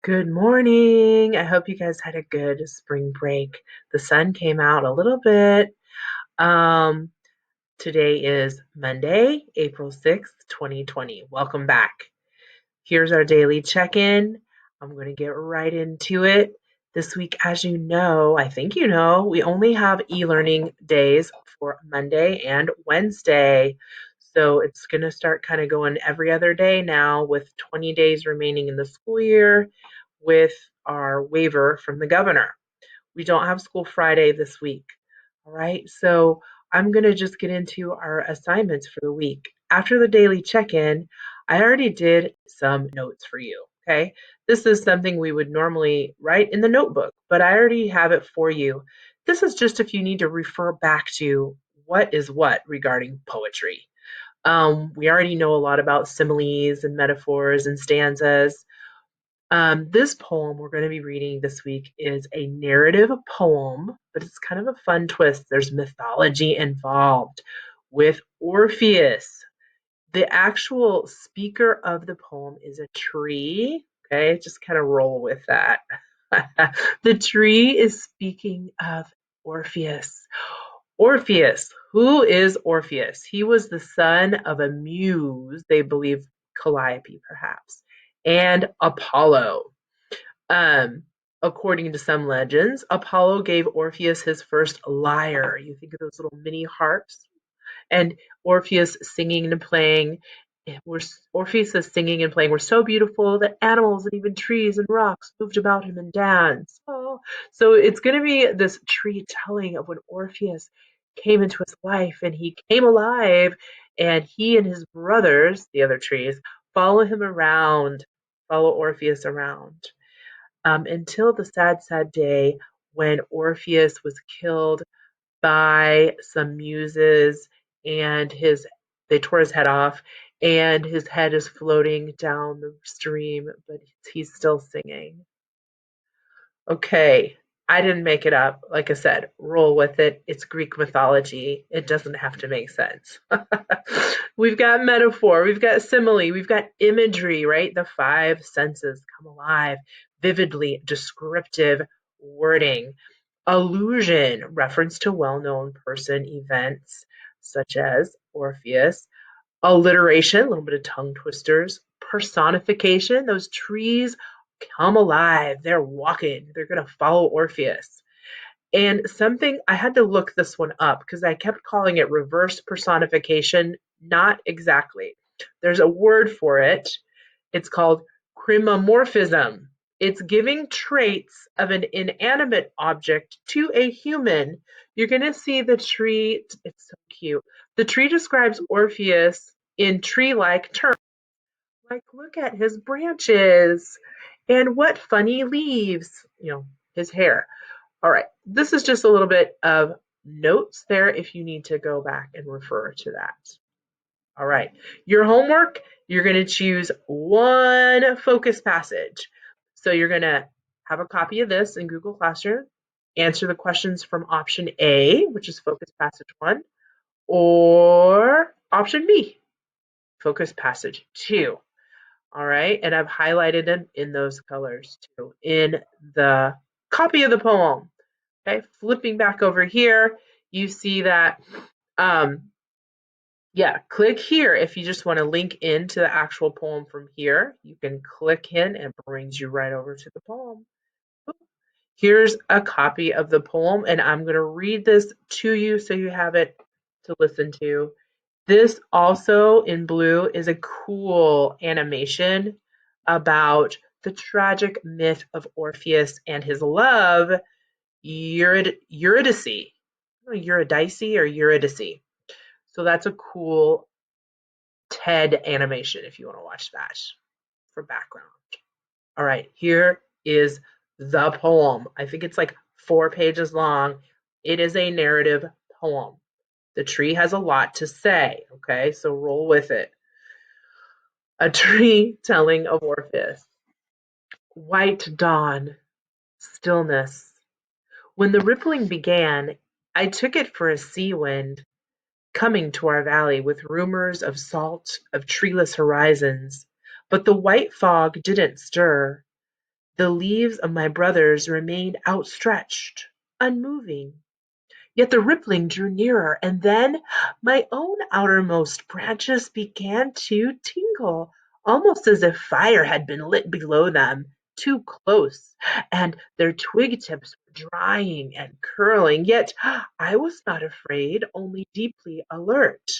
Good morning. I hope you guys had a good spring break. The sun came out a little bit. Um, Today is Monday, April 6th, 2020. Welcome back. Here's our daily check-in. I'm going to get right into it. This week, as you know, I think you know, we only have e-learning days for Monday and Wednesday. So it's going to start kind of going every other day now with 20 days remaining in the school year with our waiver from the governor. We don't have school Friday this week. All right. So I'm going to just get into our assignments for the week. After the daily check in, I already did some notes for you. Okay. This is something we would normally write in the notebook, but I already have it for you. This is just if you need to refer back to what is what regarding poetry. We already know a lot about similes and metaphors and stanzas. This poem we're going to be reading this week is a narrative poem, but it's kind of a fun twist. There's mythology involved with Orpheus. The actual speaker of the poem is a tree. Okay, just kind of roll with that. The tree is speaking of Orpheus. Orpheus. Who is Orpheus? He was the son of a muse, they believe Calliope perhaps, and Apollo. Um, According to some legends, Apollo gave Orpheus his first lyre. You think of those little mini harps, and Orpheus singing and playing. Orpheus' singing and playing were so beautiful that animals and even trees and rocks moved about him and danced. Oh. So it's going to be this tree telling of when Orpheus came into his life and he came alive, and he and his brothers, the other trees, follow him around, follow Orpheus around until the sad, sad day when Orpheus was killed by some muses and they tore his head off, and his head is floating down the stream, but he's still singing. Okay, I didn't make it up. Like I said, roll with it. It's Greek mythology. It doesn't have to make sense. We've got metaphor, we've got simile, we've got imagery, right? The five senses come alive, vividly descriptive wording, allusion, reference to well-known person, events such as Orpheus, alliteration, a little bit of tongue twisters, personification, those trees come alive. They're walking. They're going to follow Orpheus. And something I had to look this one up because I kept calling it reverse personification. Not exactly. There's a word for it. It's called chromomorphism. It's giving traits of an inanimate object to a human. You're going to see the tree. It's so cute. The tree describes Orpheus in tree-like terms. Like, look at his branches and what funny leaves, his hair. All right, this is just a little bit of notes there if you need to go back and refer to that. All right, your homework, you're going to choose one focus passage. So you're going to have a copy of this in Google Classroom, answer the questions from option A, which is focus passage 1, or option B, focus passage 2. All right, and I've highlighted them in those colors too in the copy of the poem. Okay, flipping back over here, you see that, yeah, click here if you just want to link into the actual poem from here. You can click in and it brings you right over to the poem. Here's a copy of the poem, and I'm going to read this to you so you have it to listen to. This also in blue is a cool animation about the tragic myth of Orpheus and his love, Eurydice. Eurydice or Eurydice. So that's a cool TED animation if you want to watch that for background. All right, here is the poem. I think it's like 4 pages long. It is a narrative poem. The tree has a lot to say, okay? So roll with it. A tree telling of Orpheus. White dawn, stillness. When the rippling began, I took it for a sea wind coming to our valley with rumors of salt, of treeless horizons. But the white fog didn't stir. The leaves of my brothers remained outstretched, unmoving. Yet the rippling drew nearer, and then my own outermost branches began to tingle, almost as if fire had been lit below them, too close, and their twig tips were drying and curling. Yet I was not afraid, only deeply alert.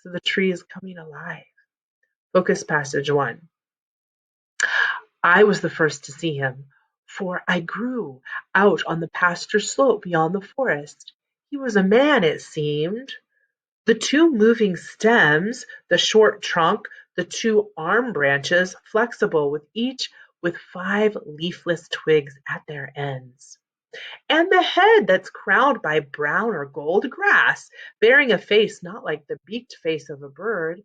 So the tree is coming alive. Focus passage 1. I was the first to see him, for I grew out on the pasture slope beyond the forest. He was a man, it seemed. The two moving stems, the short trunk, the two arm branches, flexible with each with 5 leafless twigs at their ends. And the head that's crowned by brown or gold grass, bearing a face not like the beaked face of a bird,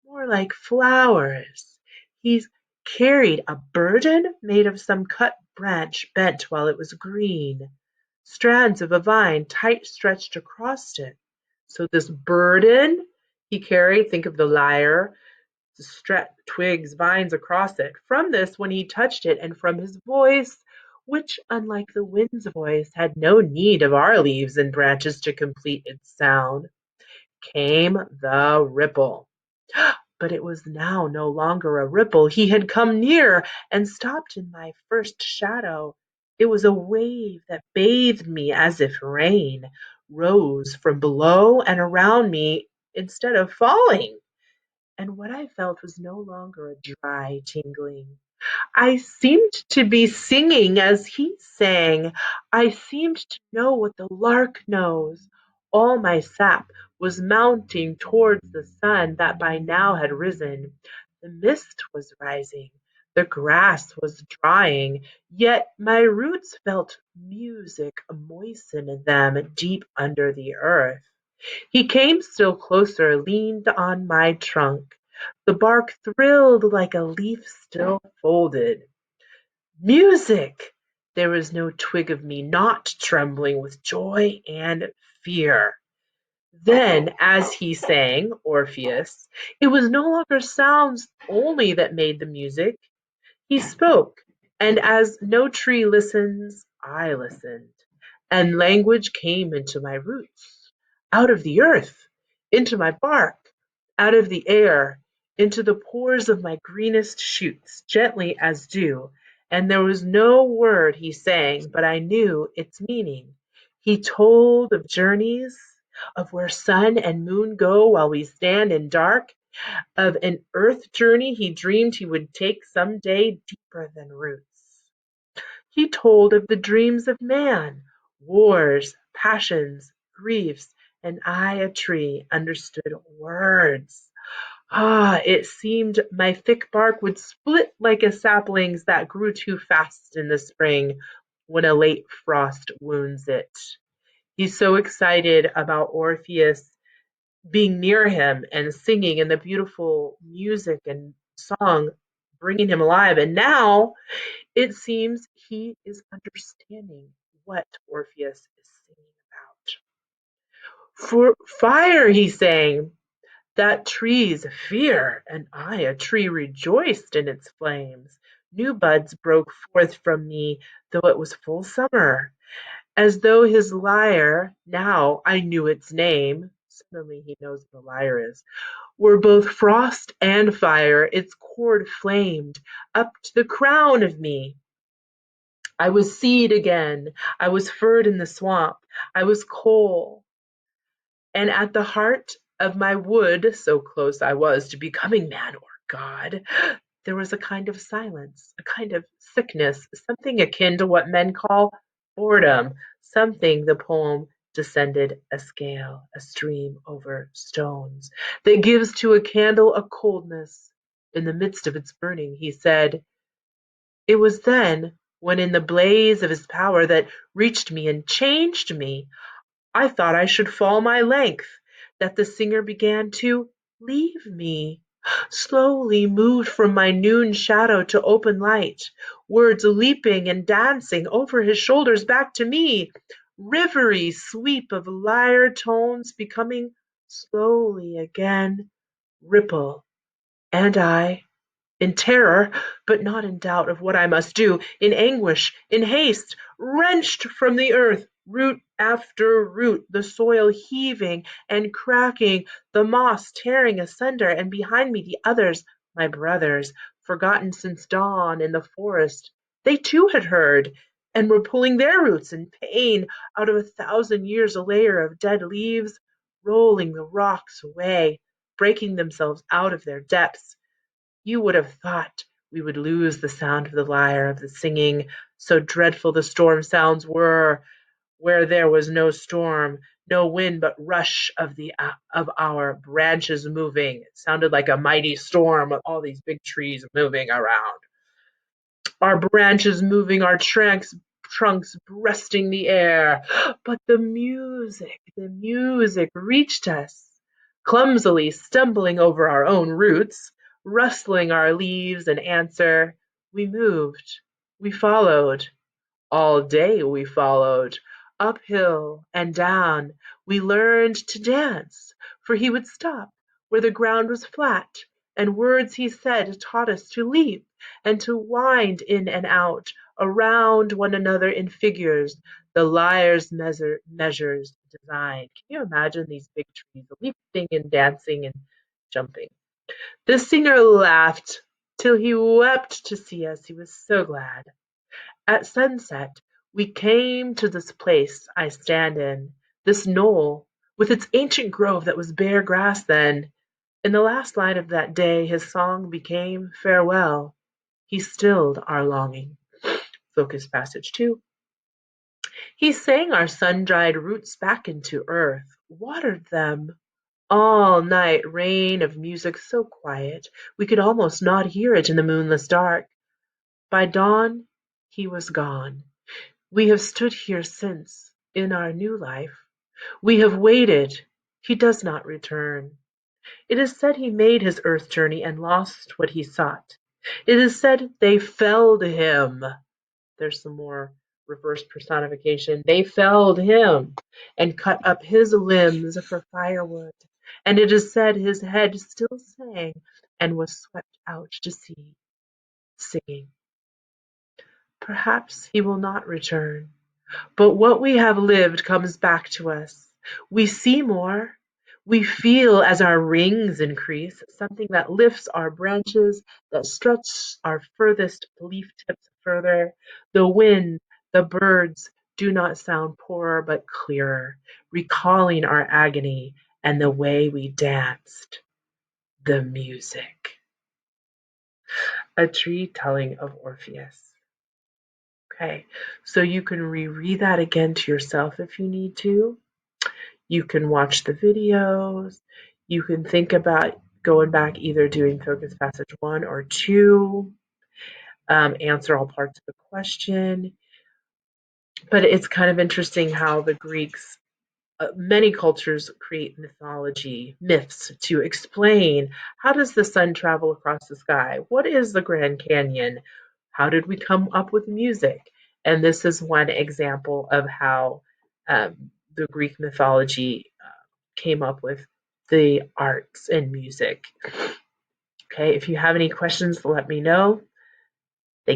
more like flowers. He's carried a burden made of some cut branch bent while it was green, strands of a vine tight stretched across it. So this burden he carried, think of the lyre, twigs, vines across it. From this, when he touched it, and from his voice, which, unlike the wind's voice, had no need of our leaves and branches to complete its sound, came the ripple. But it was now no longer a ripple. He had come near and stopped in my first shadow. It was a wave that bathed me as if rain rose from below and around me instead of falling. And what I felt was no longer a dry tingling. I seemed to be singing as he sang. I seemed to know what the lark knows. All my sap was mounting towards the sun that by now had risen. The mist was rising. The grass was drying, yet my roots felt music moisten them deep under the earth. He came still closer, leaned on my trunk. The bark thrilled like a leaf still folded. Music! There was no twig of me not trembling with joy and fear. Then, as he sang, Orpheus, it was no longer sounds only that made the music. He spoke, and as no tree listens, I listened, and language came into my roots, out of the earth, into my bark, out of the air, into the pores of my greenest shoots, gently as dew, and there was no word he sang, but I knew its meaning. He told of journeys, of where sun and moon go while we stand in dark, of an earth journey he dreamed he would take some day deeper than roots. He told of the dreams of man, wars, passions, griefs, and I, a tree, understood words. It seemed my thick bark would split like a sapling's that grew too fast in the spring when a late frost wounds it. He's so excited about Orpheus being near him and singing and the beautiful music and song bringing him alive. And now it seems he is understanding what Orpheus is singing about. For fire, he sang, that trees fear, and I, a tree, rejoiced in its flames. New buds broke forth from me, though it was full summer, as though his lyre, now I knew its name, suddenly he knows what a lyre is, were both frost and fire, its cord flamed up to the crown of me. I was seed again, I was furred in the swamp, I was coal, and at the heart of my wood, so close I was to becoming man or God, there was a kind of silence, a kind of sickness, something akin to what men call boredom, something the poem descended a scale, a stream over stones, that gives to a candle a coldness in the midst of its burning. He said, it was then, when in the blaze of his power that reached me and changed me, I thought I should fall my length, that the singer began to leave me, slowly moved from my noon shadow to open light, words leaping and dancing over his shoulders back to me, rivery sweep of lyre tones becoming slowly again ripple, and I in terror, but not in doubt of what I must do, in anguish, in haste, wrenched from the earth, root after root, the soil heaving and cracking, the moss tearing asunder, and behind me the others, my brothers, forgotten since dawn in the forest. They too had heard, and were pulling their roots in pain out of 1,000 years, a layer of dead leaves, rolling the rocks away, breaking themselves out of their depths. You would have thought we would lose the sound of the lyre, of the singing, so dreadful the storm sounds were, where there was no storm, no wind, but rush of our branches moving. It sounded like a mighty storm with all these big trees moving around. Our branches moving, our trunks breasting the air. But the music reached us, clumsily stumbling over our own roots, rustling our leaves in answer. We moved, we followed. All day we followed, uphill and down. We learned to dance, for he would stop where the ground was flat, and words he said taught us to leap and to wind in and out, around one another in figures, the lyre's measures designed. Can you imagine these big trees leaping and dancing and jumping? The singer laughed till he wept to see us. He was so glad. At sunset we came to this place I stand in, this knoll, with its ancient grove that was bare grass then. In the last line of that day his song became farewell. He stilled our longing. Focus passage 2. He sang our sun-dried roots back into earth, watered them. All night rain of music so quiet we could almost not hear it in the moonless dark. By dawn he was gone. We have stood here since, in our new life. We have waited. He does not return. It is said he made his earth journey and lost what he sought. It is said they felled him. There's some more reverse personification. They felled him and cut up his limbs for firewood. And it is said his head still sang and was swept out to sea, singing. Perhaps he will not return. But what we have lived comes back to us. We see more. We feel as our rings increase, something that lifts our branches, that stretches our furthest leaf tips further. The wind, the birds do not sound poorer but clearer, recalling our agony and the way we danced. The music. A tree telling of Orpheus. Okay, so you can reread that again to yourself if you need to. You can watch the videos. You can think about going back, either doing focus passage 1 or 2, answer all parts of the question. But it's kind of interesting how the Greeks, many cultures create myths to explain how does the sun travel across the sky? What is the Grand Canyon? How did we come up with music? And this is one example of how the Greek mythology came up with the arts and music. Okay, if you have any questions, let me know.